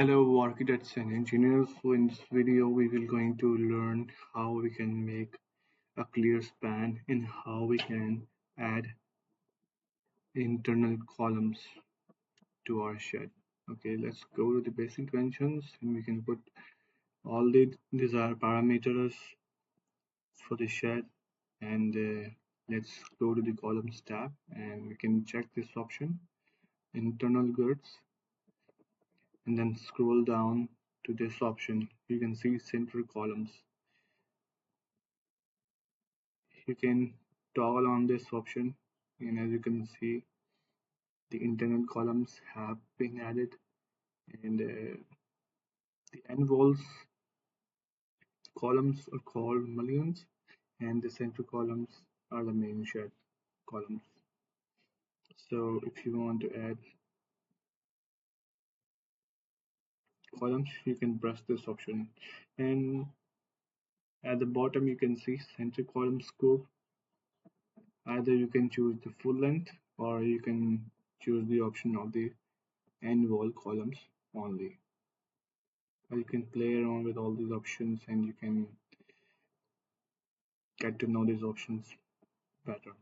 Hello architects and engineers. So in this video we will going to learn how we can make a clear span and how we can add internal columns to our shed. Okay, let's go to the basic dimensions and we can put all the desired parameters for the shed and let's go to the columns tab and we can check this option internal girths and then scroll down to this option. You can see center columns. You can toggle on this option and as you can see the internal columns have been added and the end walls columns are called mullions and the center columns are the main shed columns. So if you want to add columns you can press this option and at the bottom you can see center column scope. Either you can choose the full length or you can choose the option of the end wall columns only. You can play around with all these options and you can get to know these options better.